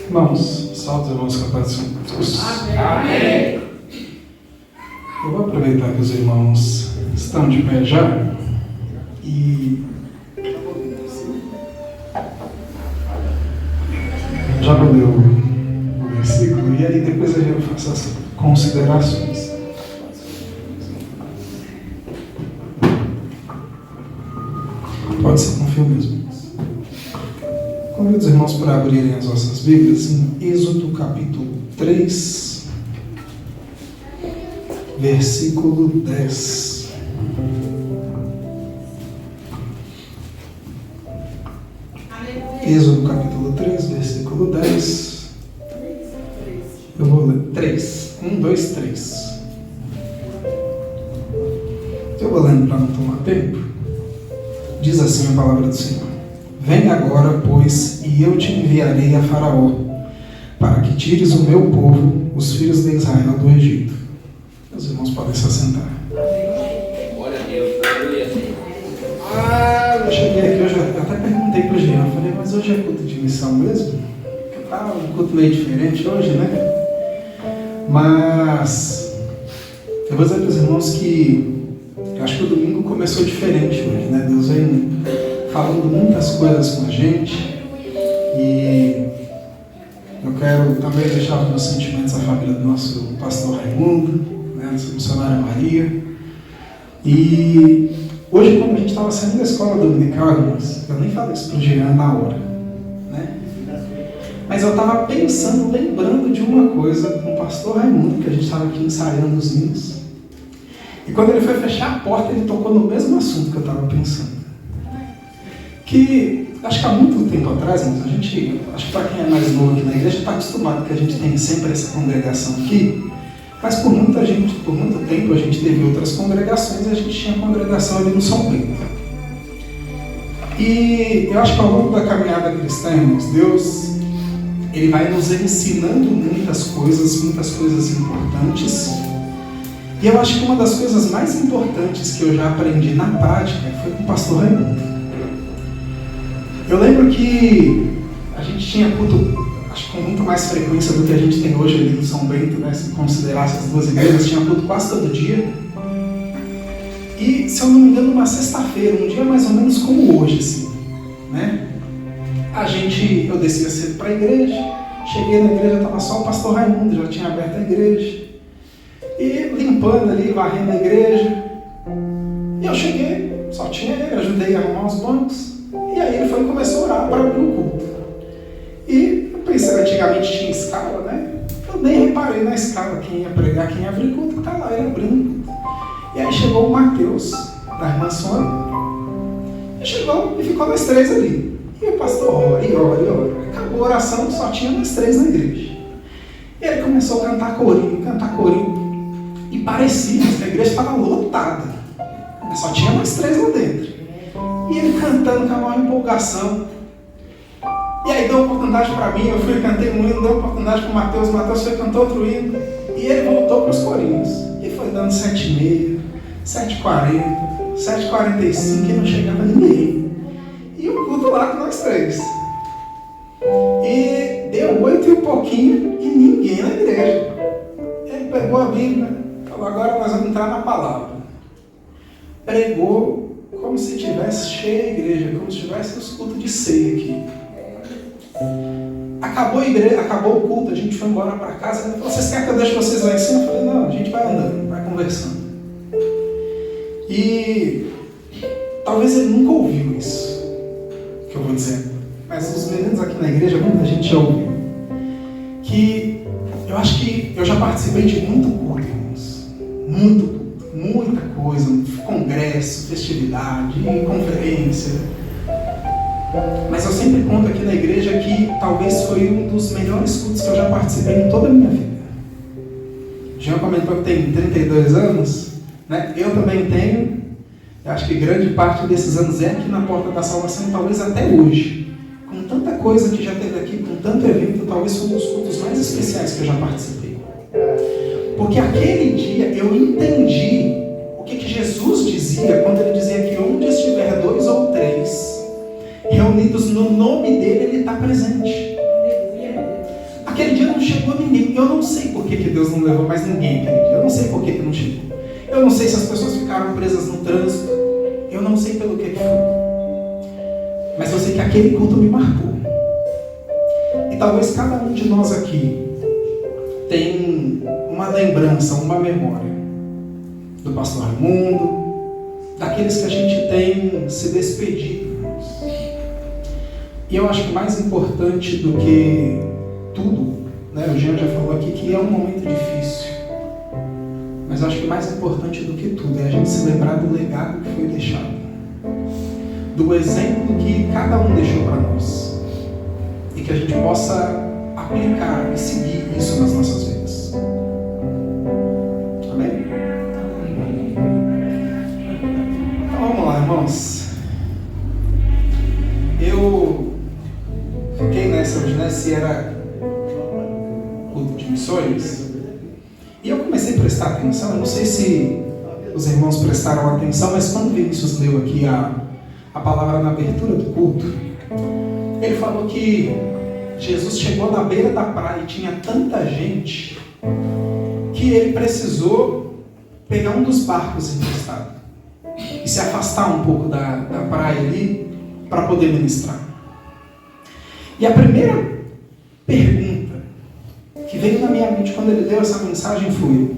Irmãos, salve os irmãos com a paz do Senhor Jesus. Amém. Eu vou aproveitar que os irmãos estão de pé já e já vou ler o versículo e aí depois eu faço as considerações. Pode ser, confio mesmo. Convido os irmãos para abrirem as nossas Bíblias em Êxodo capítulo 3, versículo 10. Êxodo capítulo 3, versículo 10. Eu vou ler 3. 1, 2, 3. Eu vou lendo para não tomar tempo. Diz assim a palavra do Senhor: Vem agora, pois, e eu te enviarei a Faraó, para que tires o meu povo, os filhos de Israel, do Egito. Os irmãos podem se assentar. Glória a Deus, aleluia. Eu cheguei aqui hoje, eu até perguntei para o Jean, falei, mas hoje é culto de missão mesmo? Tá um culto meio diferente hoje, né? Mas eu vou dizer para os irmãos que eu acho que o domingo começou diferente hoje, né? Deus vem falando muitas coisas com a gente e eu quero também deixar os meus sentimentos à família do nosso pastor Raimundo, né, nossa missionária Maria. E hoje, como a gente estava saindo da escola dominical, irmãos, eu nem falei isso para o Jean na hora, né? Mas eu estava pensando, lembrando de uma coisa com o pastor Raimundo, que a gente estava aqui ensaiando os hinos. E quando ele foi fechar a porta, ele tocou no mesmo assunto que eu estava pensando. Que, acho que há muito tempo atrás, mas a gente, acho que para quem é mais novo aqui na igreja, está acostumado que a gente tem sempre essa congregação aqui, mas por muito tempo a gente teve outras congregações e a gente tinha congregação ali no São Bento. E eu acho que ao longo da caminhada cristã, irmãos, Deus, Ele vai nos ensinando muitas coisas importantes. E eu acho que uma das coisas mais importantes que eu já aprendi na prática foi com o pastor Raimundo. Eu lembro que a gente tinha culto, acho que com muito mais frequência do que a gente tem hoje ali no São Bento, né? Se considerasse as duas igrejas, tinha culto quase todo dia. E, se eu não me engano, uma sexta-feira, um dia mais ou menos como hoje, assim, né? Eu descia cedo para a igreja, cheguei na igreja, estava só o pastor Raimundo, já tinha aberto a igreja. E limpando ali, varrendo a igreja. E eu cheguei, só tinha ele, ajudei a arrumar os bancos. E aí ele foi e começou a orar para abrir o culto. E eu pensei, antigamente tinha escala, né? Eu nem reparei na escala, quem ia pregar, quem ia abrir o culto, que está lá, ele abrindo o culto. E aí chegou o Mateus, da irmã Sônia, e chegou e ficou nós três ali. E o pastor ora. Acabou a oração, só tinha nós três na igreja. E ele começou a cantar corinho. E parecia que a igreja estava lotada. Mas só tinha nós três lá dentro. E ele cantando com a maior empolgação. E aí deu oportunidade para mim, eu fui e cantei um hino, deu oportunidade para o Mateus foi e cantou outro hino. E ele voltou para os corinhos. E foi dando 7h30, 7h40, 7h45 e não chegava ninguém. E o culto lá com nós três. E deu 8 e um pouquinho e ninguém na igreja. Ele pegou a Bíblia, falou, agora nós vamos entrar na palavra. Pregou como se tivesse cheia a igreja, como se tivesse os cultos de ceia aqui. Acabou a igreja, acabou o culto, a gente foi embora para casa. Ele falou, vocês querem que eu deixe vocês lá em cima? Eu falei, não, a gente vai andando, vai conversando. E talvez ele nunca ouviu isso que eu vou dizer, mas os meninos aqui na igreja, muita gente já ouviu. Que eu acho que eu já participei de muito culto, irmãos. Muito culto. Muita coisa, congresso, festividade, conferência. Mas eu sempre conto aqui na igreja que talvez foi um dos melhores cultos que eu já participei em toda a minha vida. O Jean comentou que tem 32 anos, né? Eu também tenho. Eu acho que grande parte desses anos é aqui na Porta da Salvação, e talvez até hoje. Com tanta coisa que já teve aqui, com tanto evento, talvez foi um dos cultos mais especiais que eu já participei. Porque aquele dia eu entendi o que Jesus dizia quando ele dizia que onde estiver 2 ou 3 reunidos no nome dele, ele está presente. chegou ninguém. Eu não sei por que Deus não levou mais ninguém, querido. Eu não sei por que não chegou. Eu não sei se as pessoas ficaram presas no trânsito. Eu não sei pelo que foi. Mas eu sei que aquele culto me marcou. E talvez cada um de nós aqui tem uma lembrança, uma memória do pastor Raimundo, daqueles que a gente tem se despedido. E eu acho que mais importante do que tudo, né, o Jean já falou aqui que é um momento difícil, mas eu acho que mais importante do que tudo é a gente se lembrar do legado que foi deixado, do exemplo que cada um deixou para nós, e que a gente possa aplicar e seguir isso nas nossas vidas. Amém? Então vamos lá, irmãos. Eu fiquei nessa hoje, né? Se era culto de missões. E eu comecei a prestar atenção. Eu não sei se os irmãos prestaram atenção, mas quando o Vinícius leu aqui a palavra na abertura do culto, ele falou que Jesus chegou na beira da praia e tinha tanta gente que ele precisou pegar um dos barcos emprestado e se afastar um pouco da praia ali para poder ministrar. E a primeira pergunta que veio na minha mente quando ele deu essa mensagem foi: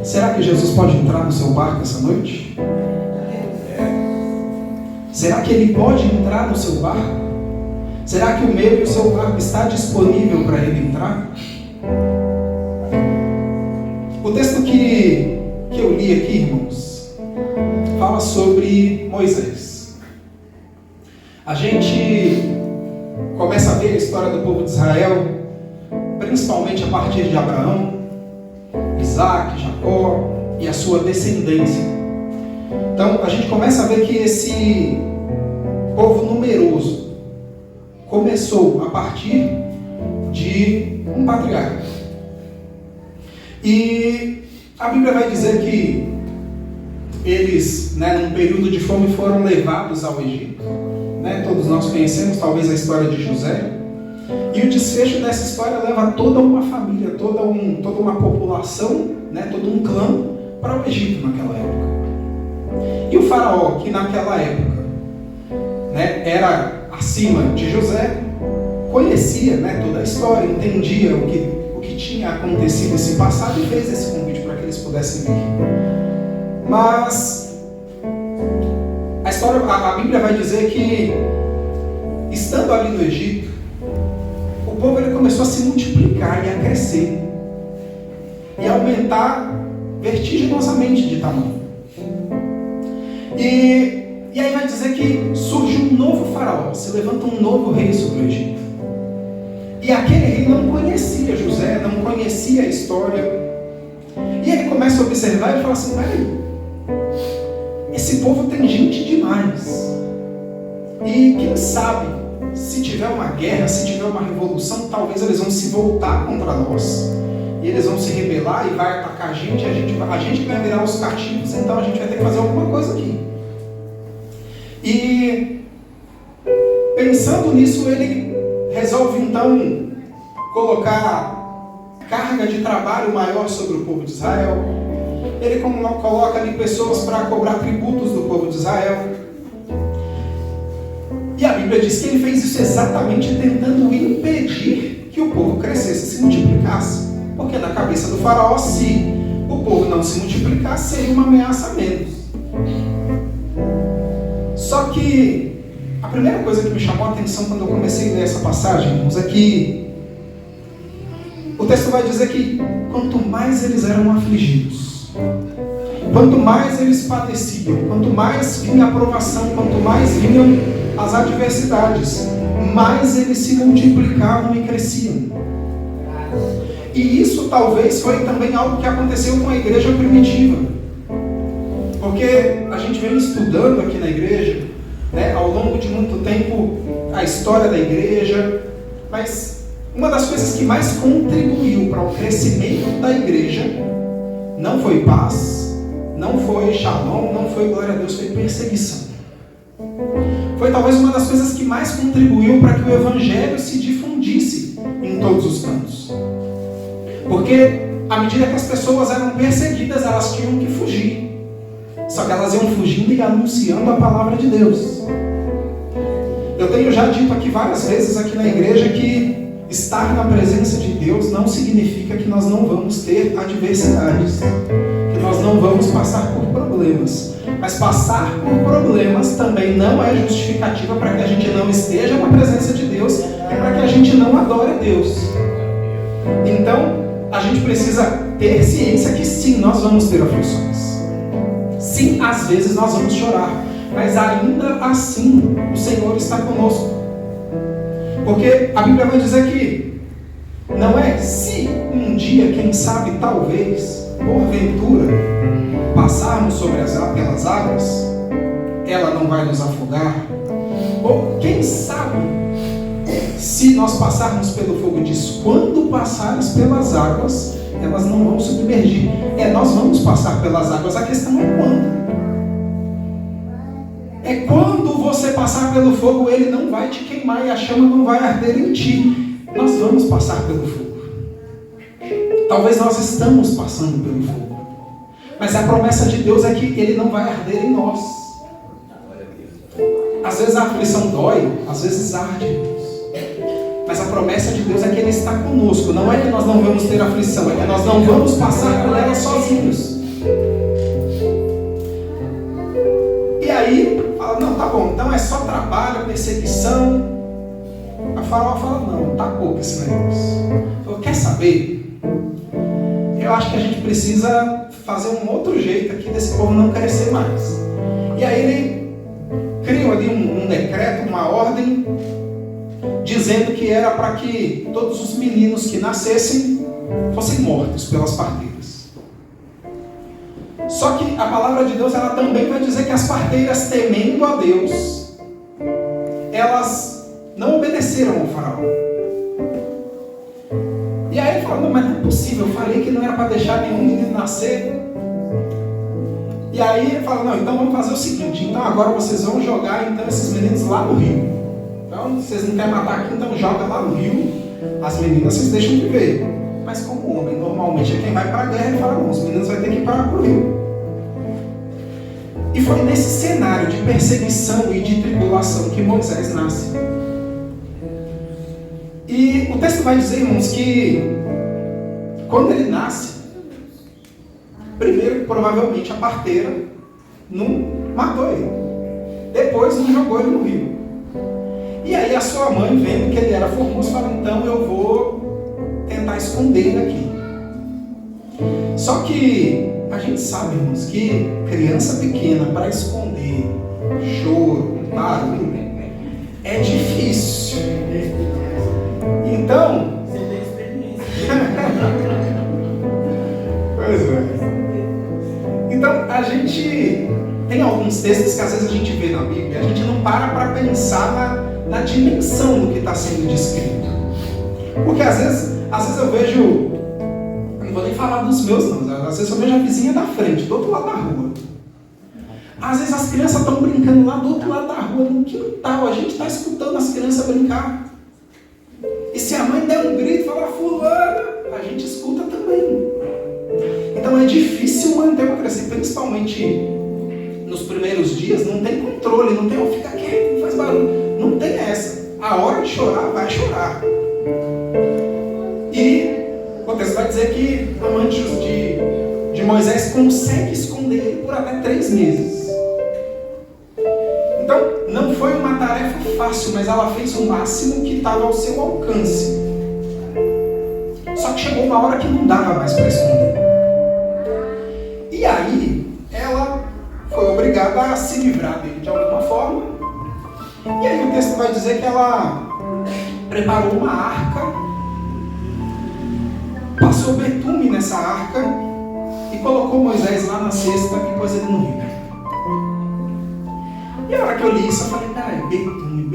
será que Jesus pode entrar no seu barco essa noite? Será que ele pode entrar no seu barco? Será que o meu e o seu barco está disponível para ele entrar? O texto que eu li aqui, irmãos, fala sobre Moisés. A gente começa a ver a história do povo de Israel, principalmente a partir de Abraão, Isaac, Jacó e a sua descendência. Então a gente começa a ver que esse povo numeroso começou a partir de um patriarca. E a Bíblia vai dizer que eles, num período de fome, foram levados ao Egito. Todos nós conhecemos talvez a história de José. E o desfecho dessa história leva toda uma família, toda uma população, todo um clã para o Egito naquela época. E o faraó, que naquela época era acima de José, conhecia toda a história, entendia o que tinha acontecido nesse passado e fez esse convite para que eles pudessem vir. Mas a Bíblia vai dizer que, estando ali no Egito, o povo ele começou a se multiplicar e a crescer e a aumentar vertiginosamente de tamanho. E aí vai dizer que surge um novo faraó, se levanta um novo rei sobre o Egito. E aquele rei não conhecia José, não conhecia a história. E ele começa a observar e fala assim: peraí, esse povo tem gente demais. E quem sabe, se tiver uma guerra, se tiver uma revolução, talvez eles vão se voltar contra nós. E eles vão se rebelar e vai atacar a gente vai virar os cativos, então a gente vai ter que fazer alguma coisa aqui. E pensando nisso, ele resolve então colocar carga de trabalho maior sobre o povo de Israel. Ele coloca ali pessoas para cobrar tributos do povo de Israel. E a Bíblia diz que ele fez isso exatamente tentando impedir que o povo crescesse e se multiplicasse. Porque na cabeça do faraó, se o povo não se multiplicasse, seria uma ameaça a menos. Só que a primeira coisa que me chamou a atenção quando eu comecei a ler essa passagem, irmãos, é que o texto vai dizer que quanto mais eles eram afligidos, quanto mais eles padeciam, quanto mais vinha a provação, quanto mais vinham as adversidades, mais eles se multiplicavam e cresciam. E isso talvez foi também algo que aconteceu com a igreja primitiva. Porque a gente vem estudando aqui na igreja, ao longo de muito tempo, a história da igreja, mas uma das coisas que mais contribuiu para o crescimento da igreja não foi paz, não foi shalom, não foi glória a Deus, foi perseguição. Foi talvez uma das coisas que mais contribuiu para que o evangelho se difundisse em em todos os cantos. Porque à medida que as pessoas eram perseguidas, elas tinham que fugir. Só que elas iam fugindo e anunciando a palavra de Deus. Eu tenho já dito aqui várias vezes aqui na igreja que estar na presença de Deus não significa que nós não vamos ter adversidades, que nós não vamos passar por problemas. Mas passar por problemas também não é justificativa para que a gente não esteja na presença de Deus e para que a gente não adore a Deus. Então, a gente precisa ter ciência que sim, nós vamos ter aflições. Sim, às vezes nós vamos chorar, mas ainda assim o Senhor está conosco. Porque a Bíblia vai dizer que não é se um dia, quem sabe, talvez, porventura, passarmos pelas águas, ela não vai nos afogar. Ou quem sabe, se nós passarmos pelo fogo, diz, quando passares pelas águas, elas não vão submergir. Nós vamos passar pelas águas, a questão é quando. É quando você passar pelo fogo, ele não vai te queimar e a chama não vai arder em ti. Nós vamos passar pelo fogo. Talvez nós estamos passando pelo fogo. Mas a promessa de Deus é que ele não vai arder em nós. Às vezes a aflição dói, às vezes arde. Mas a promessa de Deus é que ele está conosco. Não é que nós não vamos ter aflição, é que nós não vamos passar por ela sozinhos. E aí, fala, não, tá bom, então é só trabalho, perseguição. A Faraó fala, não, tá pouco esse negócio. Falou, quer saber? Eu acho que a gente precisa fazer um outro jeito aqui desse povo não crescer mais. E aí ele criou ali um decreto, uma ordem, dizendo que era para que todos os meninos que nascessem fossem mortos pelas parteiras. Só que a palavra de Deus ela também vai dizer que as parteiras, temendo a Deus, elas não obedeceram ao faraó. E aí ele falou, não, mas não é possível, eu falei que não era para deixar nenhum menino nascer. E aí ele falou, não, então vamos fazer o seguinte, então agora vocês vão jogar então esses meninos lá no rio. Então, vocês não querem matar aqui, então joga lá no rio, as meninas vocês deixam viver. Mas como o homem normalmente é quem vai para a guerra, ele fala, não, os meninos vão ter que ir para o rio. E foi nesse cenário de perseguição e de tribulação que Moisés nasce. E o texto vai dizer, irmãos, que quando ele nasce, primeiro, provavelmente, a parteira não matou ele. Depois, não jogou ele no rio. E aí a sua mãe, vendo que ele era formoso, fala, então eu vou tentar esconder ele aqui. Só que a gente sabe, irmãos, que criança pequena, para esconder choro, barulho, é difícil. Então... Você tem experiência. Pois é. Então, a gente tem alguns textos que às vezes a gente vê na Bíblia, a gente não para pensar na dimensão do que está sendo descrito. Porque às vezes eu vejo, eu não vou nem falar dos meus não, às vezes eu vejo a vizinha da frente, do outro lado da rua. Às vezes as crianças estão brincando lá do outro lado da rua, no quintal, a gente está escutando as crianças brincar. E se a mãe der um grito e falar, fulana, a gente escuta também. Então é difícil manter uma criança, principalmente nos primeiros dias, não tem controle, não tem, fica quieto, não faz barulho. Não tem essa. A hora de chorar, vai chorar. E o texto vai dizer que a mãe de Moisés consegue esconder ele por até 3 meses. Então, não foi uma tarefa fácil, mas ela fez o máximo que estava ao seu alcance. Só que chegou uma hora que não dava mais para esconder. E aí, ela foi obrigada a se livrar dele de alguma forma. E aí o texto vai dizer que ela preparou uma arca, passou betume nessa arca e colocou Moisés lá na cesta e pôs ele no rio. E a hora que eu li isso, eu falei, cara, betume.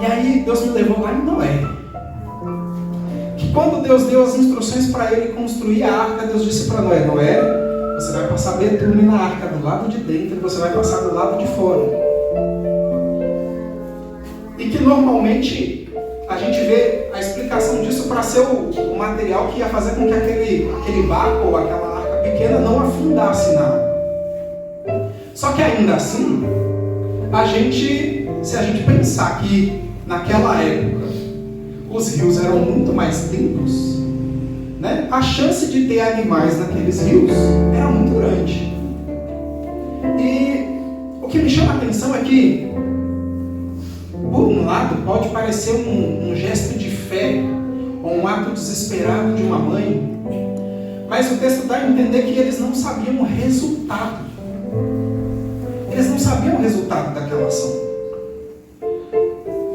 E aí Deus me levou lá em Noé. Que quando Deus deu as instruções para ele construir a arca, Deus disse para Noé, você vai passar betume na arca do lado de dentro e você vai passar do lado de fora. E que normalmente gente vê a explicação disso para ser o material que ia fazer com que aquele barco ou aquela arca pequena não afundasse na água. Só que ainda assim, se a gente pensar que naquela época os rios eram muito mais limpos, né? A chance de ter animais naqueles rios era muito grande. E o que me chama a atenção é que, por um lado, pode parecer um gesto de fé ou um ato desesperado de uma mãe, mas o texto dá a entender que eles não sabiam o resultado. Eles não sabiam o resultado daquela ação.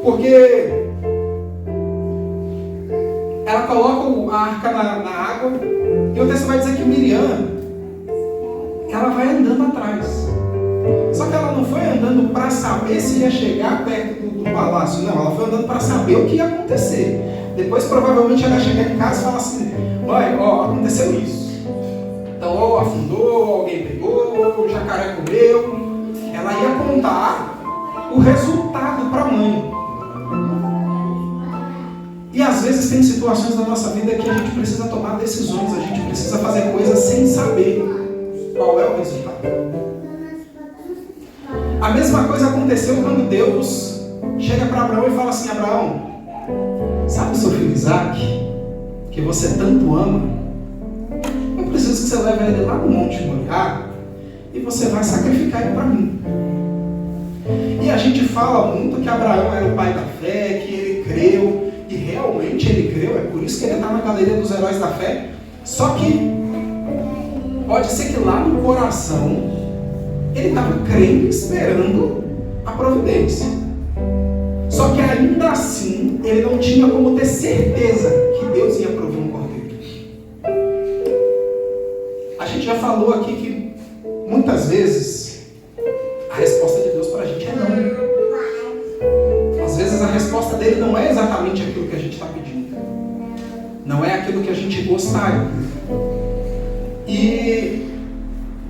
Porque ela coloca a arca na água e o texto vai dizer que Miriam, ela vai andando atrás. Só que ela não foi andando para saber se ia chegar perto do palácio, não. Ela foi andando para saber o que ia acontecer. Depois provavelmente ela ia chegar em casa e falar assim: mãe, aconteceu isso. Então ou afundou, ou alguém pegou, ou o jacaré comeu. Ela ia contar o resultado para a mãe. E às vezes tem situações na nossa vida que a gente precisa tomar decisões, a gente precisa fazer coisas sem saber qual é o resultado. A mesma coisa aconteceu quando Deus chega para Abraão e fala assim: Abraão, sabe o seu filho Isaac, que você tanto ama? Eu preciso que você leve ele lá no Monte Moriá e você vai sacrificar ele para mim. E a gente fala muito que Abraão era o pai da fé, que ele creu, e realmente ele creu, é por isso que ele está na galeria dos heróis da fé. Só que pode ser que lá no coração ele estava crendo, esperando a providência. Só que ainda assim ele não tinha como ter certeza que Deus ia prover um cordeiro. A gente já falou aqui que muitas vezes a resposta de Deus para a gente é não. Às vezes a resposta dele não é exatamente aquilo que a gente está pedindo. Não é aquilo que a gente gostaria. E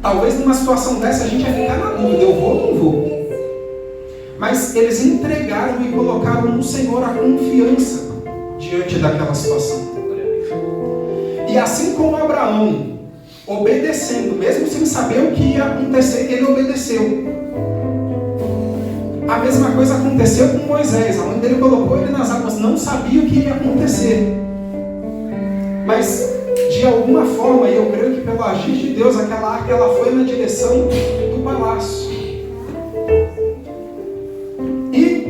talvez numa situação dessa a gente ia ficar na dúvida: eu vou ou não vou? Mas eles entregaram e colocaram no Senhor a confiança diante daquela situação. E assim como Abraão, obedecendo, mesmo sem saber o que ia acontecer, ele obedeceu. A mesma coisa aconteceu com Moisés. A mãe dele colocou ele nas águas, não sabia o que ia acontecer. Mas, de alguma forma, e eu creio que pelo agir de Deus, aquela arca ela foi na direção do palácio. E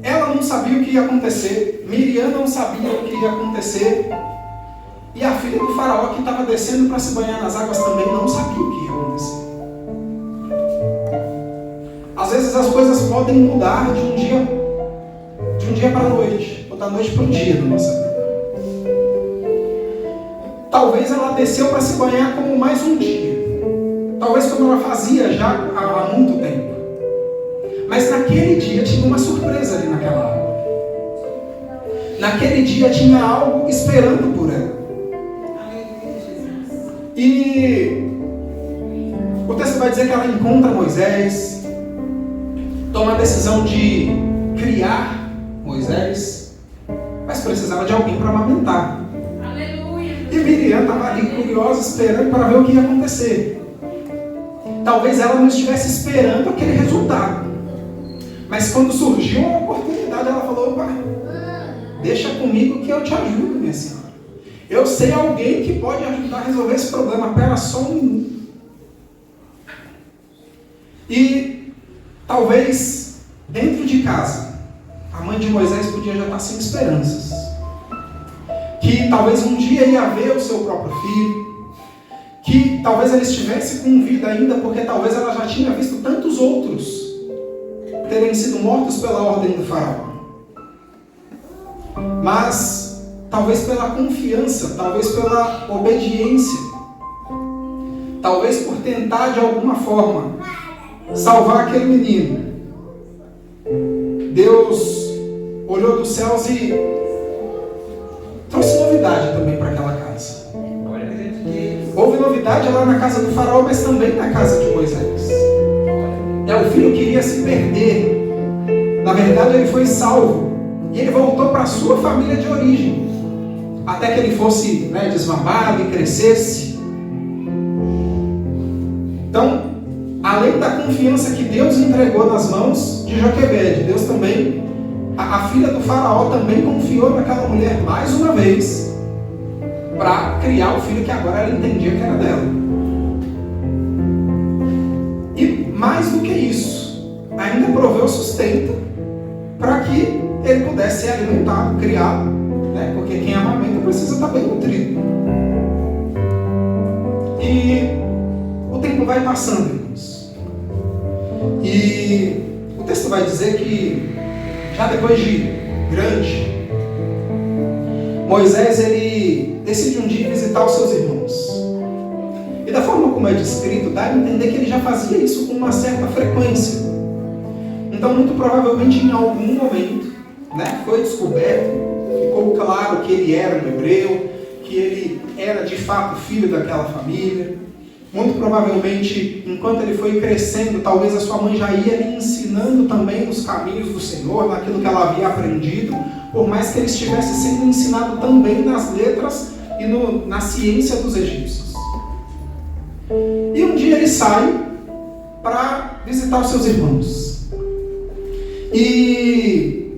ela não sabia o que ia acontecer. Miriam não sabia o que ia acontecer. E a filha do faraó, que estava descendo para se banhar nas águas, também não sabia o que ia acontecer. Às vezes as coisas podem mudar de um dia para a noite, ou da noite para o dia na nossa vida. Talvez ela desceu para se banhar como mais um dia. Talvez como ela fazia já há muito tempo. Mas naquele dia tinha uma surpresa ali naquela água. Naquele dia tinha algo esperando por ela. E o texto vai dizer que ela encontra Moisés, toma a decisão de criar Moisés, mas precisava de alguém para amamentar. Aleluia. E Miriam estava ali curiosa, esperando para ver o que ia acontecer. Talvez ela não estivesse esperando aquele resultado, mas quando surgiu a oportunidade, ela falou: opa, deixa comigo que eu te ajudo, minha senhora. Eu sei alguém que pode ajudar a resolver esse problema. Espera só um minuto. E talvez dentro de casa a mãe de Moisés podia já estar sem esperanças, que talvez um dia ia ver o seu próprio filho, que talvez ele estivesse com vida ainda, porque talvez ela já tinha visto tantos outros terem sido mortos pela ordem do faraó. Mas talvez pela confiança, talvez pela obediência, talvez por tentar de alguma forma salvar aquele menino, Deus olhou dos céus e trouxe novidade também para aquela casa. Houve novidade lá na casa do faraó, mas também na casa de Moisés. O filho queria se perder. Na verdade, ele foi salvo E ele voltou para a sua família de origem, até que ele fosse, né, desmamado e crescesse. Então, além da confiança que Deus entregou nas mãos de Joquebede, Deus também, a filha do faraó também confiou naquela mulher mais uma vez, para criar o filho que agora ela entendia que era dela. E mais do que isso, ainda proveu sustento para que ele pudesse ser alimentado, criado, né? Porque quem amamenta precisa estar bem nutrido. E o tempo vai passando, irmãos. E o texto vai dizer que já depois de grande, Moisés ele decide um dia visitar os seus irmãos. E da forma como é descrito, dá a entender que ele já fazia isso com uma certa frequência. Então, muito provavelmente, em algum momento, né, foi descoberto, ficou claro que ele era um hebreu, que ele era de fato filho daquela família. Muito provavelmente, enquanto ele foi crescendo, talvez a sua mãe já ia lhe ensinando também nos caminhos do Senhor, naquilo que ela havia aprendido, por mais que ele estivesse sendo ensinado também nas letras e na ciência dos egípcios. E um dia ele sai para visitar os seus irmãos. E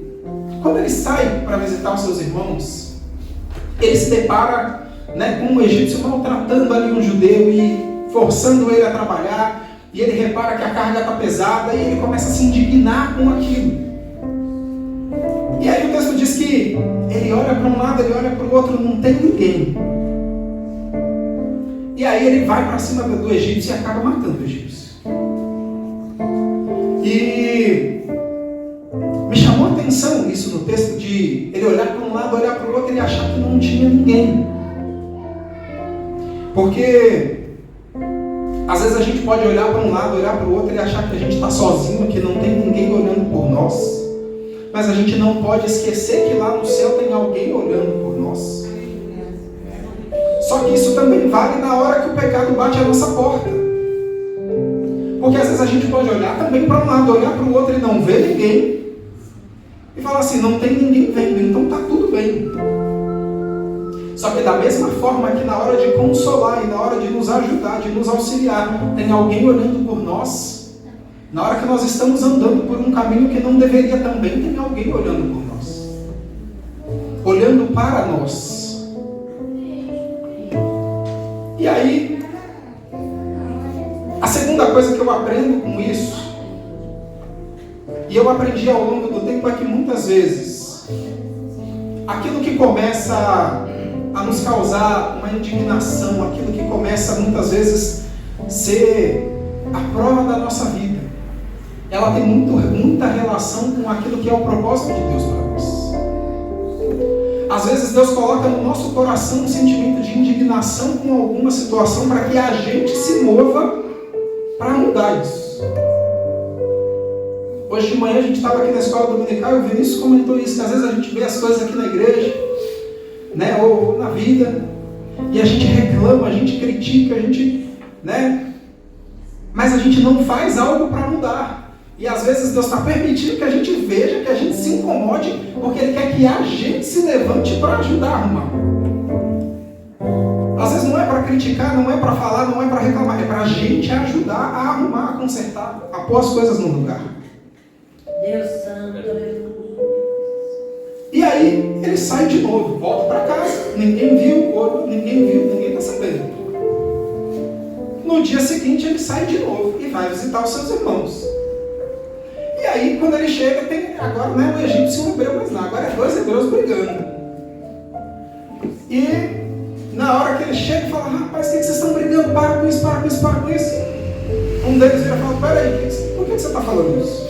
quando ele sai para visitar os seus irmãos, ele se depara, né, com um egípcio maltratando ali um judeu e forçando ele a trabalhar, e ele repara que a carga está pesada, e ele começa a se indignar com aquilo. E aí o texto diz que ele olha para um lado, ele olha para o outro, não tem ninguém. E aí ele vai para cima do egípcio e acaba matando o egípcio. E me chamou a atenção isso no texto, de ele olhar para um lado, olhar para o outro e achar que não tinha ninguém. Porque às vezes a gente pode olhar para um lado, olhar para o outro e achar que a gente está sozinho, que não tem ninguém olhando por nós. Mas a gente não pode esquecer que lá no céu tem alguém olhando por nós. Só que isso também vale na hora que o pecado bate a nossa porta. Porque às vezes a gente pode olhar também para um lado, olhar para o outro e não ver ninguém. E falar assim, não tem ninguém vendo, então está tudo bem. Só que da mesma forma que na hora de consolar e na hora de nos ajudar, de nos auxiliar, tem alguém olhando por nós. Na hora que nós estamos andando por um caminho que não deveria também, tem alguém olhando por nós. Olhando para nós. E aí, a segunda coisa que eu aprendo com isso, e eu aprendi ao longo do tempo, é que muitas vezes, aquilo que começa a nos causar uma indignação, aquilo que começa muitas vezes a ser a prova da nossa vida, ela tem muita relação com aquilo que é o propósito de Deus para nós. Às vezes Deus coloca no nosso coração um sentimento de indignação com alguma situação para que a gente se mova para mudar isso. Hoje de manhã a gente estava aqui na escola dominical e o Vinícius comentou isso, que às vezes a gente vê as coisas aqui na igreja, né, ou na vida, e a gente reclama, a gente critica, a gente, né, mas a gente não faz algo para mudar. E às vezes Deus está permitindo que a gente veja, que a gente se incomode, porque Ele quer que a gente se levante para ajudar a arrumar. Às vezes não é para criticar, não é para falar, não é para reclamar, é para a gente ajudar a arrumar, a consertar, a pôr as coisas no lugar. Deus santo, aleluia. E aí ele sai de novo, volta para casa, ninguém viu, ninguém está sabendo. No dia seguinte ele sai de novo e vai visitar os seus irmãos. E aí quando ele chega, tem agora não é um egípcio e um hebreu mais não, agora é dois hebreus brigando. E na hora que ele chega e fala, rapaz, o que vocês estão brigando? Para com isso, para com isso, para com isso. Um deles vira e fala, peraí, por que você está falando isso?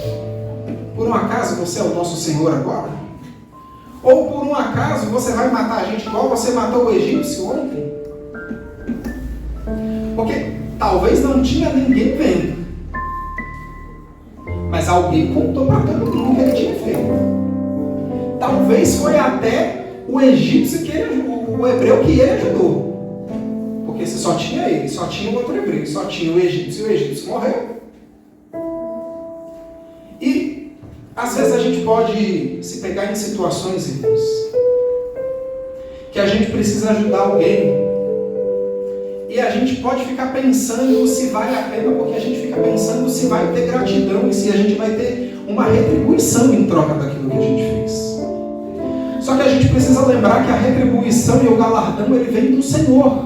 Por um acaso você é o nosso Senhor agora? Ou por um acaso você vai matar a gente igual você matou o egípcio ontem? Porque talvez não tinha ninguém vendo, mas alguém contou para todo mundo o que ele tinha feito. Talvez foi até o egípcio o hebreu que ele ajudou, porque se só tinha ele, só tinha o outro hebreu, só tinha o egípcio e o egípcio morreu. E Às vezes a gente pode se pegar em situações, irmãos, que a gente precisa ajudar alguém. E a gente pode ficar pensando se vale a pena, porque a gente fica pensando se vai ter gratidão e se a gente vai ter uma retribuição em troca daquilo que a gente fez. Só que a gente precisa lembrar que a retribuição e o galardão, ele vem do Senhor.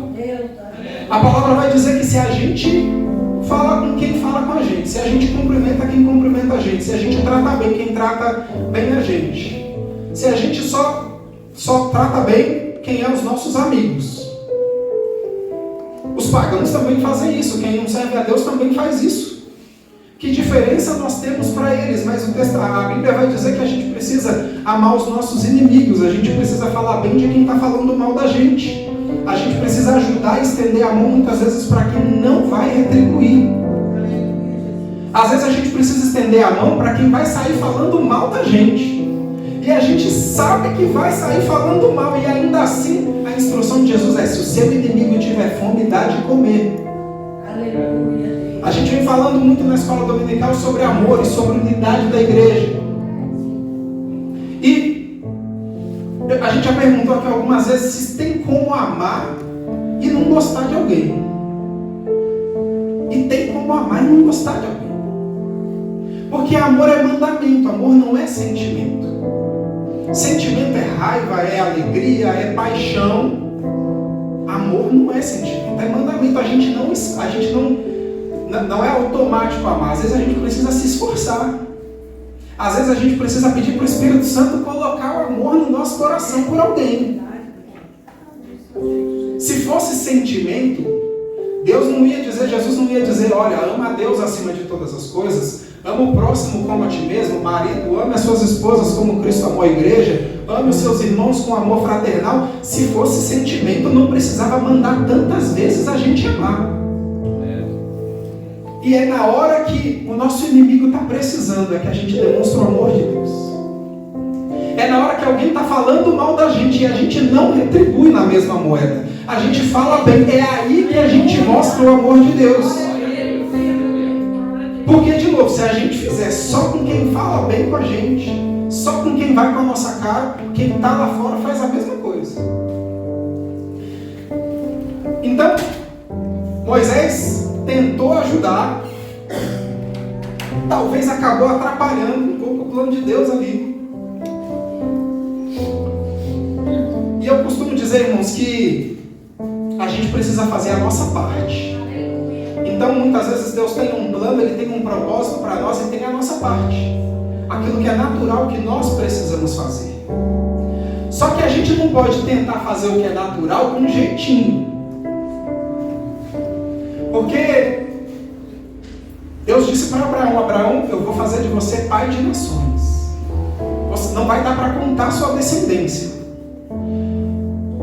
A palavra vai dizer que se a gente fala com quem fala com a gente, se a gente cumprimenta quem cumprimenta a gente, se a gente trata bem quem trata bem a gente, se a gente só trata bem quem é os nossos amigos. Os pagãos também fazem isso, quem não serve a Deus também faz isso. Que diferença nós temos para eles? Mas a Bíblia vai dizer que a gente precisa amar os nossos inimigos, a gente precisa falar bem de quem está falando mal da gente. A gente precisa ajudar e estender a mão muitas vezes para quem não vai retribuir. Às vezes a gente precisa estender a mão para quem vai sair falando mal da gente. E a gente sabe que vai sair falando mal, e ainda assim a instrução de Jesus é: se o seu inimigo tiver fome, dá de comer. Aleluia. A gente vem falando muito na escola dominical sobre amor e sobre unidade da igreja. E a gente já perguntou aqui algumas vezes se tem como amar e não gostar de alguém. E tem como amar e não gostar de alguém. Porque amor é mandamento, amor não é sentimento. Sentimento é raiva, é alegria, é paixão. Amor não é sentimento, é mandamento. A gente não é automático amar. Às vezes a gente precisa se esforçar. Às vezes a gente precisa pedir para o Espírito Santo colocar o amor no nosso coração por alguém. Se fosse sentimento, Jesus não ia dizer: olha, ama a Deus acima de todas as coisas, ama o próximo como a ti mesmo, marido, ame as suas esposas como Cristo amou a igreja, ame os seus irmãos com amor fraternal. Se fosse sentimento, não precisava mandar tantas vezes a gente amar. E é na hora que o nosso inimigo está precisando, é que a gente demonstra o amor de Deus. É na hora que alguém está falando mal da gente e a gente não retribui na mesma moeda. A gente fala bem, é aí que a gente mostra o amor de Deus. Porque, de novo, se a gente fizer só com quem fala bem com a gente, só com quem vai com a nossa cara, quem está lá fora faz a mesma coisa. Então, Moisés tentou ajudar, talvez acabou atrapalhando um pouco o plano de Deus ali. E eu costumo dizer, irmãos, que a gente precisa fazer a nossa parte. Então, muitas vezes Deus tem um plano, Ele tem um propósito para nós e tem a nossa parte. Aquilo que é natural que nós precisamos fazer. Só que a gente não pode tentar fazer o que é natural com um jeitinho. Porque Deus disse para Abraão: Abraão, eu vou fazer de você pai de nações. Você não vai dar para contar sua descendência.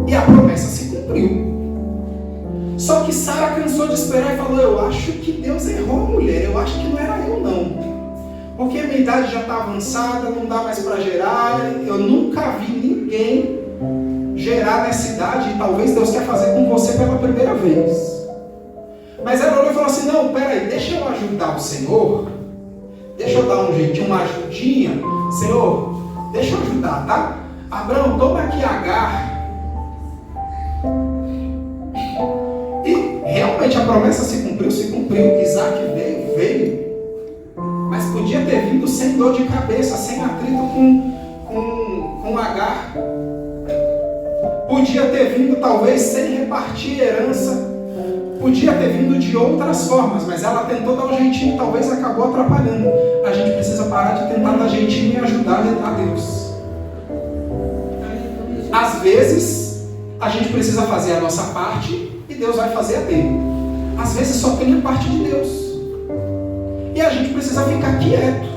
E a promessa se cumpriu. Só que Sara cansou de esperar e falou: eu acho que Deus errou a mulher, eu acho que não era eu não. Porque a minha idade já está avançada, não dá mais para gerar, eu nunca vi ninguém gerar nessa idade e talvez Deus quer fazer com você pela primeira vez. Mas ela olhou e falou assim: não, peraí, deixa eu ajudar o Senhor, deixa eu dar um jeitinho, uma ajudinha, Senhor, deixa eu ajudar, tá? Abraão, toma aqui Agar. E realmente a promessa se cumpriu, Isaac veio, mas podia ter vindo sem dor de cabeça, sem atrito com Agar. Podia ter vindo talvez sem repartir herança. Podia ter vindo de outras formas, mas ela tentou dar um jeitinho e talvez acabou atrapalhando. A gente precisa parar de tentar dar jeitinho e ajudar a Deus. Às vezes, a gente precisa fazer a nossa parte e Deus vai fazer a dele. Às vezes só tem a parte de Deus. E a gente precisa ficar quieto.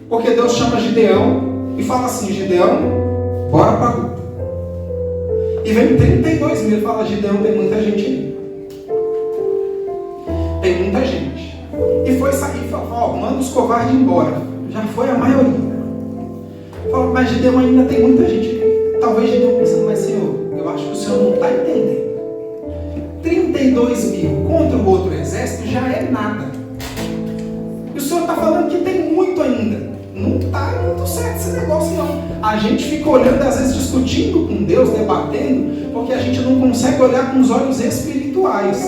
Porque Deus chama Gideão e fala assim: Gideão, bora pra luta. E vem 32 mil, fala: Gideão, tem muita gente aí. Tem muita gente. E foi sair e falou: manda os covardes embora. Já foi a maioria. Falou: mas Gideão, ainda tem muita gente aí. Talvez Gideão pensando: mas Senhor, eu acho que o Senhor não está entendendo. 32 mil contra o outro exército já é nada. E o Senhor está falando que tem muito ainda. Não está muito certo esse negócio, não. A gente fica olhando, às vezes discutindo com Deus, debatendo, porque a gente não consegue olhar com os olhos espirituais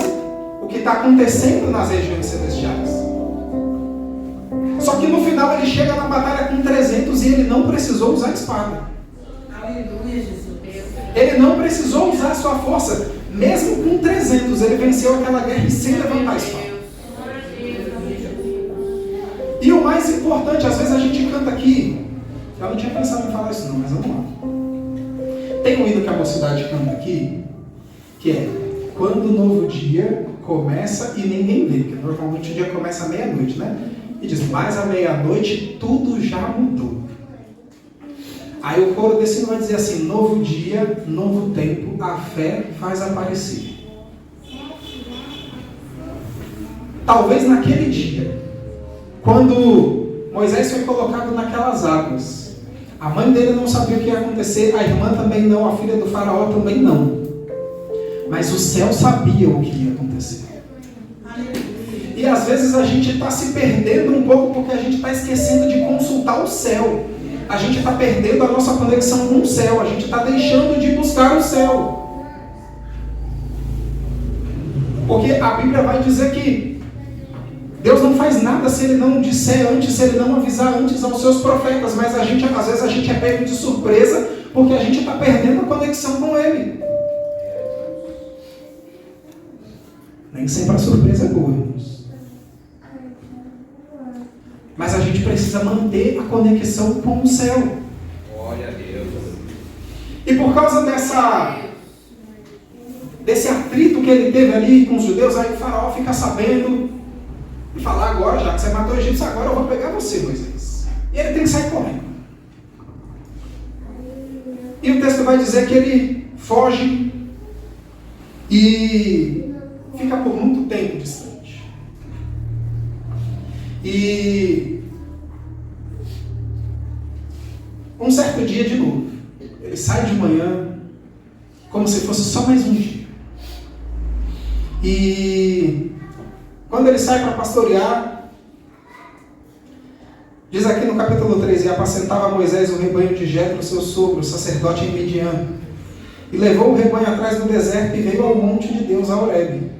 o que está acontecendo nas regiões celestiais. Só que no final ele chega na batalha com 300 e ele não precisou usar a espada. Aleluia, Jesus. Ele não precisou usar a sua força. Mesmo com 300, ele venceu aquela guerra sem levantar a espada. E o mais importante, às vezes a gente canta aqui, eu não tinha pensado em falar isso não, mas vamos lá. Tem um hino que a mocidade canta aqui, que é: quando o novo dia começa e ninguém vê, porque normalmente o dia começa à meia-noite, né? E diz: mas à meia-noite tudo já mudou. Aí o coro desse hino vai dizer assim: novo dia, novo tempo, a fé faz aparecer. Talvez naquele dia, quando Moisés foi colocado naquelas águas, a mãe dele não sabia o que ia acontecer, a irmã também não, a filha do faraó também não. Mas o céu sabia o que ia acontecer. E às vezes a gente está se perdendo um pouco porque a gente está esquecendo de consultar o céu. A gente está perdendo a nossa conexão com o céu. A gente está deixando de buscar o céu. Porque a Bíblia vai dizer que Deus não faz nada se Ele não disser antes, se Ele não avisar antes aos seus profetas. Mas às vezes a gente é pego de surpresa porque a gente está perdendo a conexão com Ele. Nem sempre a surpresa é boa, irmãos. Mas a gente precisa manter a conexão com o céu. Glória a Deus. E por causa desse atrito que ele teve ali com os judeus, aí o faraó fica sabendo e fala: agora, já que você matou o egípcio, agora eu vou pegar você, Moisés. E ele tem que sair correndo. E o texto vai dizer que ele foge e fica por muito tempo distante. E um certo dia de novo, ele sai de manhã, como se fosse só mais um dia. E quando ele sai para pastorear, diz aqui no capítulo 13: e apacentava Moisés o rebanho de Jetro, seu sogro, sacerdote em Midian, e levou o rebanho atrás do deserto e veio ao monte de Deus, a Horebe.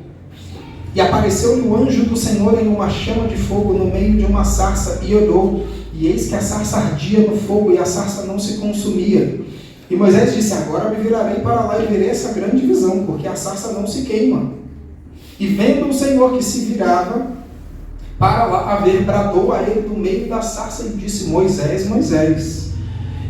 E apareceu-lhe o anjo do Senhor em uma chama de fogo no meio de uma sarça, e olhou, e eis que a sarça ardia no fogo, e a sarça não se consumia. E Moisés disse: agora me virarei para lá e verei essa grande visão, porque a sarça não se queima. E vendo o Senhor que se virava para lá a ver, bradou a ele do meio da sarça e disse: Moisés, Moisés.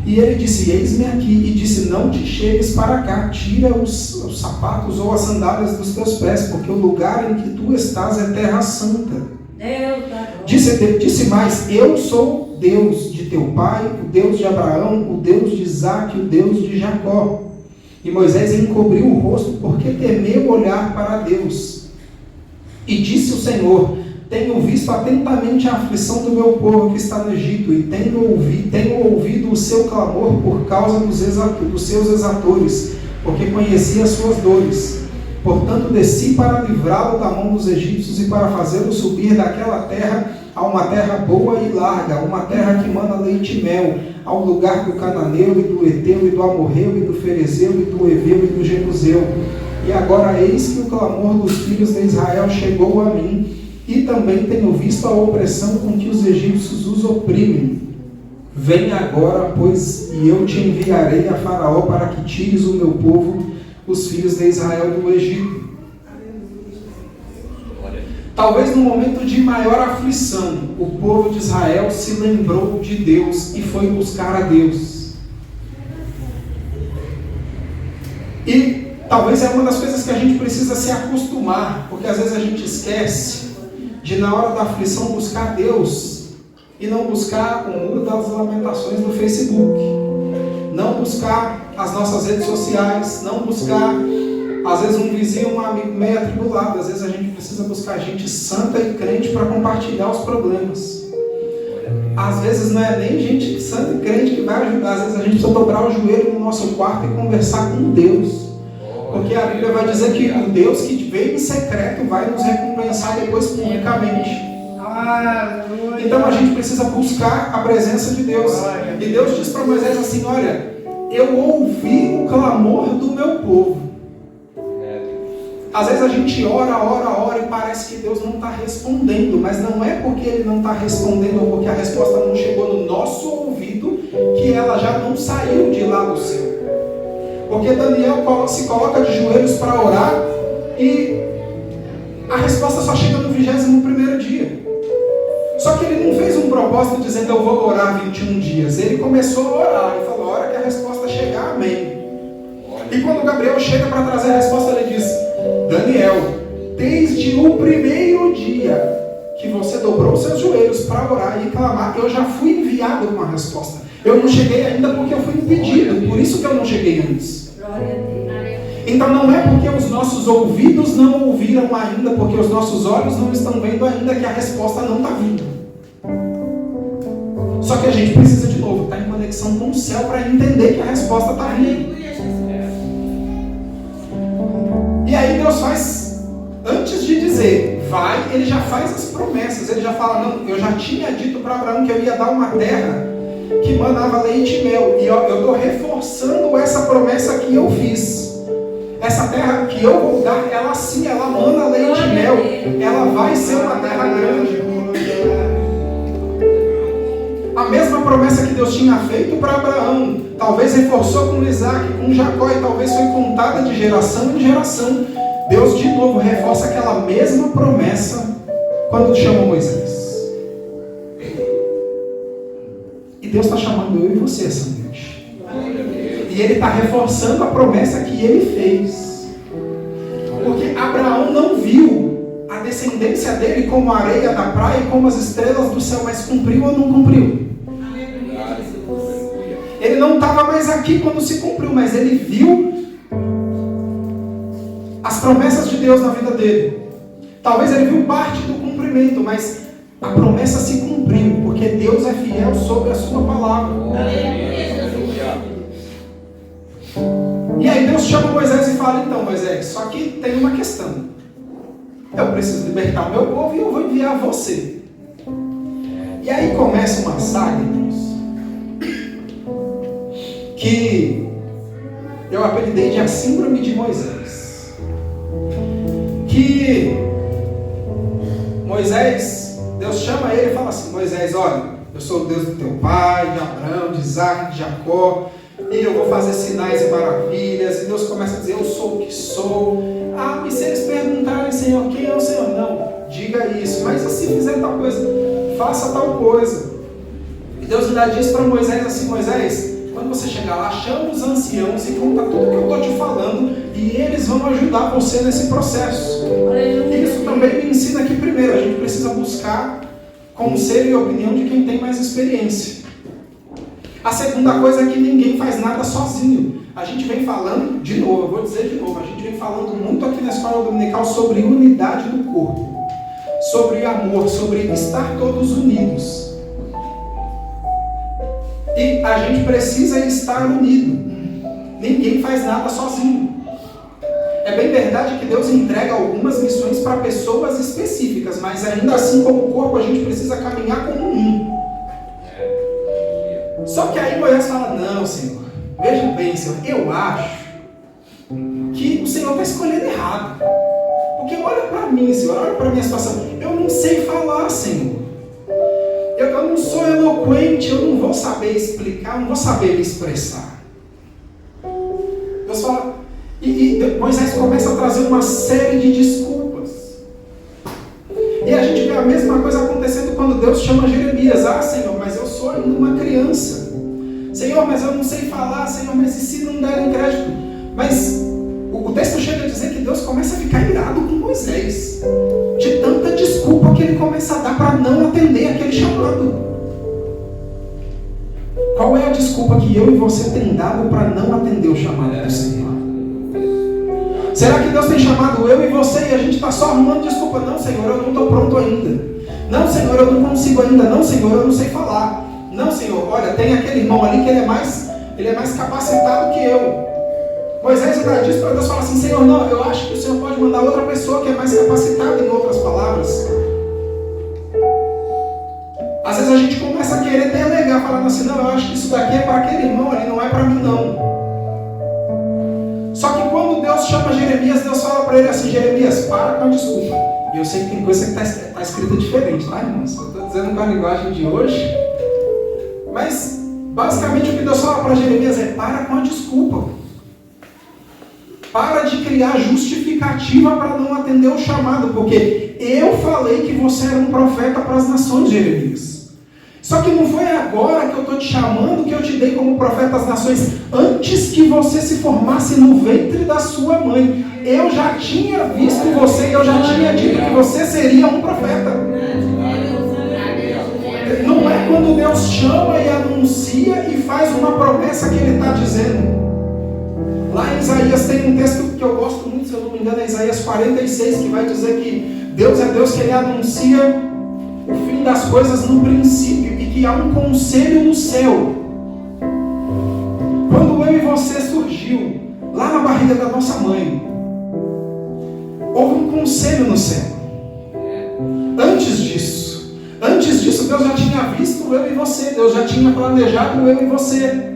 E ele disse: eis-me aqui. E disse: não te chegues para cá, tira os sapatos ou as sandálias dos teus pés, porque o lugar em que tu estás é terra santa. Disse mais: eu sou Deus de teu pai, o Deus de Abraão, o Deus de Isaque, o Deus de Jacó. E Moisés encobriu o rosto, porque temeu olhar para Deus. E disse o Senhor: tenho visto atentamente a aflição do meu povo que está no Egito, e tenho ouvido o seu clamor por causa dos seus exatores, porque conheci as suas dores. Portanto, desci para livrá-lo da mão dos egípcios e para fazê-lo subir daquela terra a uma terra boa e larga, uma terra que mana leite e mel, ao lugar do cananeu e do eteu e do amorreu e do ferezeu e do heveu e do jebuseu. E agora eis que o clamor dos filhos de Israel chegou a mim, e também tenho visto a opressão com que os egípcios os oprimem. Vem agora, pois, e eu te enviarei a Faraó para que tires o meu povo, os filhos de Israel, do Egito. Talvez no momento de maior aflição, o povo de Israel se lembrou de Deus e foi buscar a Deus. E talvez é uma das coisas que a gente precisa se acostumar, porque às vezes a gente esquece de, na hora da aflição, buscar Deus e não buscar o muro das lamentações no Facebook, não buscar as nossas redes sociais, não buscar, às vezes, um vizinho, um amigo meio atribulado. Às vezes a gente precisa buscar gente santa e crente para compartilhar os problemas. Às vezes não é nem gente santa e crente que vai ajudar, às vezes a gente precisa dobrar o joelho no nosso quarto e conversar com Deus. Porque a Bíblia vai dizer que o Deus que veio em secreto vai nos recompensar depois publicamente. Então a gente precisa buscar a presença de Deus. E Deus diz para Moisés assim: olha, eu ouvi o clamor do meu povo. Às vezes a gente ora e parece que Deus não está respondendo, mas não é porque Ele não está respondendo ou porque a resposta não chegou no nosso ouvido que ela já não saiu de lá do seu. Porque Daniel se coloca de joelhos para orar e a resposta só chega no 21º dia. Só que ele não fez um propósito dizendo eu vou orar 21 dias. Ele começou a orar e falou: a hora que a resposta chegar, amém. E quando Gabriel chega para trazer a resposta, ele diz: Daniel, desde o primeiro dia que você dobrou seus joelhos para orar e clamar, eu já fui enviado com a resposta. Eu não cheguei ainda porque eu fui impedido, por isso que eu não cheguei antes. Então não é porque os nossos ouvidos não ouviram ainda, porque os nossos olhos não estão vendo ainda, que a resposta não está vindo. Só que a gente precisa de novo estar em conexão com o céu para entender que a resposta está vindo. E aí Deus faz, antes de dizer vai, Ele já faz as promessas. Ele já fala: não, eu já tinha dito para Abraão que eu ia dar uma terra que manava leite e mel. E eu estou reforçando essa promessa que eu fiz. Essa terra que eu vou dar, ela sim, ela mana leite e mel. Ela vai ser uma terra grande. A mesma promessa que Deus tinha feito para Abraão, talvez reforçou com Isaac, com Jacó, e talvez foi contada de geração em geração. Deus de novo reforça aquela mesma promessa quando chama Moisés. E Deus está chamando eu e você essa noite. E Ele está reforçando a promessa que Ele fez. Porque Abraão não viu a descendência dele como a areia da praia e como as estrelas do céu, mas cumpriu ou não cumpriu? Ele não estava mais aqui quando se cumpriu, mas ele viu as promessas de Deus na vida dele. Talvez ele viu parte do cumprimento, mas a promessa se cumpriu, porque Deus é fiel sobre a sua palavra. E aí Deus chama Moisés e fala: então Moisés, só que tem uma questão. Eu preciso libertar o meu povo e eu vou enviar você. E aí começa uma saga, irmãos, que eu apelidei de a síndrome de Moisés. Que Moisés, Deus chama ele e fala assim: Moisés, olha, eu sou o Deus do teu pai, de Abraão, de Isaac, de Jacó, e eu vou fazer sinais e maravilhas. E Deus começa a dizer: eu sou o que sou. Ah, e se eles perguntarem: Senhor, quem é o Senhor? Não, diga isso. Mas e se fizer tal coisa? Faça tal coisa. E Deus ainda diz para Moisés assim: Moisés, quando você chegar lá, chama os anciãos e conta tudo que eu estou te falando, e eles vão ajudar você nesse processo. E isso também me ensina que primeiro a gente precisa buscar conselho e opinião de quem tem mais experiência. A segunda coisa é que ninguém faz nada sozinho. A gente vem falando, de novo, eu vou dizer de novo, a gente vem falando muito aqui na escola dominical sobre unidade do corpo, sobre amor, sobre estar todos unidos. E a gente precisa estar unido. Ninguém faz nada sozinho. É bem verdade que Deus entrega algumas missões para pessoas específicas, mas ainda assim, como corpo, a gente precisa caminhar como um. Só que aí Moisés fala: não, Senhor, veja bem, Senhor, eu acho que o Senhor está escolhendo errado. Porque olha para mim, Senhor, olha para a minha situação. Eu não sei falar, Senhor. Eu não sou eloquente, eu não vou saber explicar, eu não vou saber me expressar. Deus fala, e Moisés começa a trazer uma série de desculpas. E a gente vê a mesma coisa acontecendo quando Deus chama Jeremias. Ah, Senhor, mas eu sou ainda uma criança. Senhor, mas eu não sei falar. Senhor, mas e se não derem crédito? Mas o texto chega a dizer que Deus começa a ficar irado com Moisés, de tanta desculpa que ele começa a dar para não atender aquele chamado. Qual é a desculpa que eu e você tem dado para não atender o chamado do Senhor? Será que Deus tem chamado eu e você e a gente está só arrumando desculpa? Não, Senhor, eu não estou pronto ainda. Não, Senhor, eu não consigo ainda. Não, Senhor, eu não sei falar. Não, Senhor, olha, tem aquele irmão ali que ele é mais capacitado que eu. Moisés ainda diz para Deus, fala assim: Senhor, não, eu acho que o Senhor pode mandar outra pessoa que é mais capacitada, em outras palavras. Às vezes a gente começa a querer delegar, falando assim, não, eu acho que isso daqui é para aquele irmão ali, não é para mim não. Só que quando Deus chama Jeremias, Deus fala para ele assim, Jeremias, para com a desculpa. E eu sei que tem coisa que está escrita diferente, tá, irmãos? Eu estou dizendo com a linguagem de hoje. Mas, basicamente, o que Deus fala para Jeremias é, para com a desculpa. Para de criar justificativa para não atender o chamado, porque eu falei que você era um profeta para as nações, Jeremias. Só que não foi agora que eu estou te chamando, que eu te dei como profeta às nações, antes que você se formasse no ventre da sua mãe. Eu já tinha visto você, eu já tinha dito que você seria um profeta. Não é quando Deus chama e anuncia e faz uma promessa que Ele está dizendo. Lá em Isaías tem um texto que eu gosto muito, se eu não me engano, é Isaías 46, que vai dizer que Deus é Deus que Ele anuncia o fim das coisas no princípio e que há um conselho no céu. Quando eu e você surgiu lá na barriga da nossa mãe, houve um conselho no céu. Antes disso, Deus já tinha visto eu e você, Deus já tinha planejado eu e você.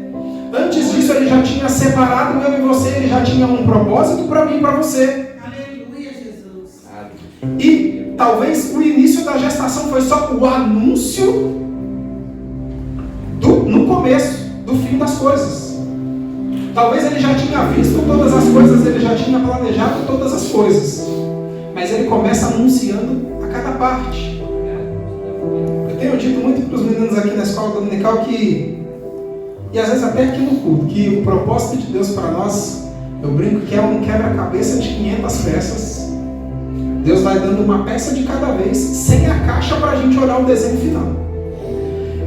Antes disso, Ele já tinha separado eu e você, Ele já tinha um propósito para mim e para você. Aleluia, Jesus. E talvez o início da gestação foi só o anúncio no começo, do fim das coisas. Talvez Ele já tinha visto todas as coisas, Ele já tinha planejado todas as coisas. Mas Ele começa anunciando a cada parte. Eu tenho dito muito para os meninos aqui na escola dominical que, e às vezes até aqui no culto, que o propósito de Deus para nós, eu brinco que é um quebra-cabeça de 500 peças. Deus vai dando uma peça de cada vez, sem a caixa para a gente olhar o desenho final.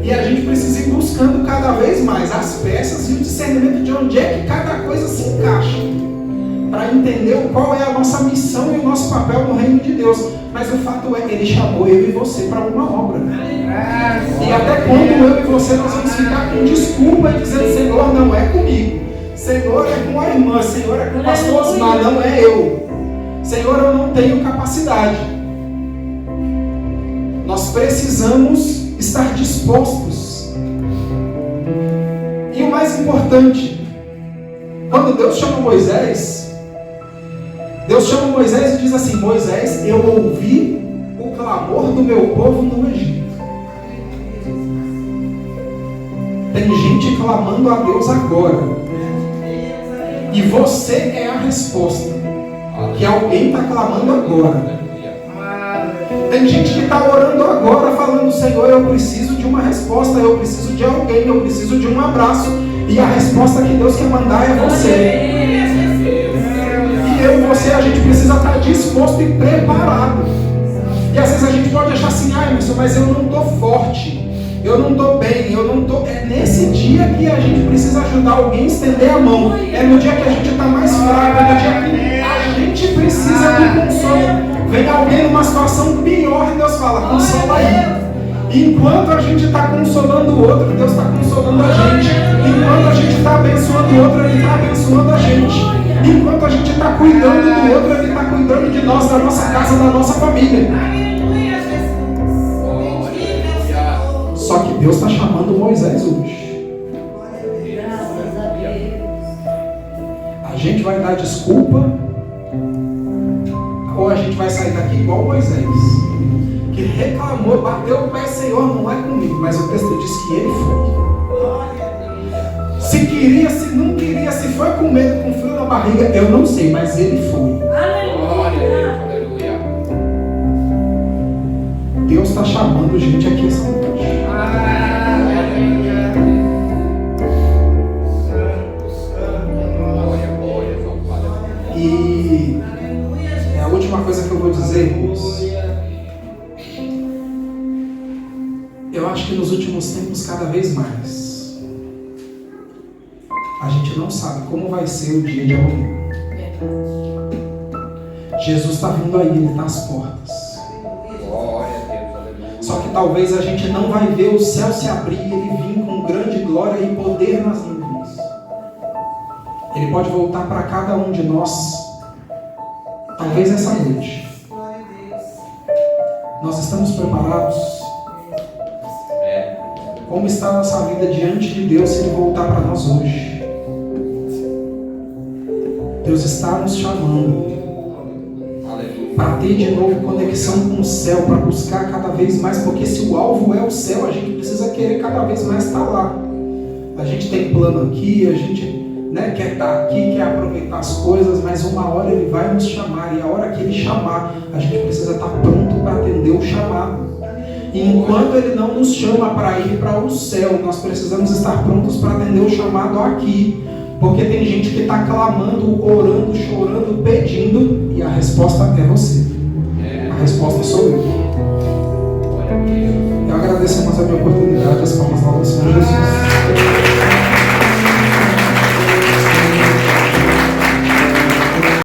E a gente precisa ir buscando cada vez mais as peças e o discernimento de onde é que cada coisa se encaixa, para entender qual é a nossa missão e o nosso papel no reino de Deus. Mas o fato é que Ele chamou eu e você para uma obra. E até quando eu e você nós vamos ficar com desculpa e dizendo, Senhor, não é comigo. Senhor, é com a irmã. Senhor, é com o pastor Osmar, não é eu. Senhor, eu não tenho capacidade. Nós precisamos estar dispostos. E o mais importante, quando Deus chama Moisés e diz assim, Moisés, eu ouvi o clamor do meu povo no Egito. Tem gente clamando a Deus agora. E você é a resposta. Que alguém está clamando agora. Tem gente que está orando agora, falando, Senhor, eu preciso de uma resposta, eu preciso de alguém, eu preciso de um abraço. E a resposta que Deus quer mandar é você. E eu e você, a gente precisa estar disposto e preparado. E às vezes a gente pode achar assim, Emerson, mas eu não estou forte, eu não estou bem, eu não estou... É nesse dia que a gente precisa ajudar alguém a estender a mão. É no dia que a gente está mais fraco, é no dia que a gente precisa do consolo. Vem alguém numa situação pior e Deus fala, consola aí. Enquanto a gente está consolando o outro, Deus está consolando a gente. Enquanto a gente está abençoando o outro, Ele está abençoando a gente. Enquanto a gente está cuidando do outro, Ele está cuidando de nós, da nossa casa, da nossa família. Só que Deus está chamando Moisés hoje. A gente vai dar desculpa, ou a gente vai sair daqui igual Moisés, que reclamou, bateu o pé, Senhor, não é comigo, mas o texto diz que ele foi. Se queria, se não queria, se foi com medo, com frio na barriga, eu não sei, mas ele foi. Deus está chamando gente aqui essa noite. E é a última coisa que eu vou dizer, irmãos. Eu acho que nos últimos tempos, cada vez mais, a gente não sabe como vai ser o dia de amanhã. Jesus está vindo aí, Ele está às portas. Só que talvez a gente não vai ver o céu se abrir e Ele vir com grande glória e poder nas nuvens. Ele pode voltar para cada um de nós, talvez essa noite. Nós estamos preparados? Como está a nossa vida diante de Deus se Ele voltar para nós hoje? Deus está nos chamando para ter de novo conexão com o céu, para buscar cada vez mais, porque se o alvo é o céu, a gente precisa querer cada vez mais estar lá. A gente tem plano aqui, a gente quer estar aqui, quer aproveitar as coisas, mas uma hora Ele vai nos chamar, e a hora que Ele chamar, a gente precisa estar pronto para atender o chamado. E enquanto Ele não nos chama para ir para o céu, nós precisamos estar prontos para atender o chamado aqui. Porque tem gente que está clamando, orando, chorando, pedindo, e a resposta é você.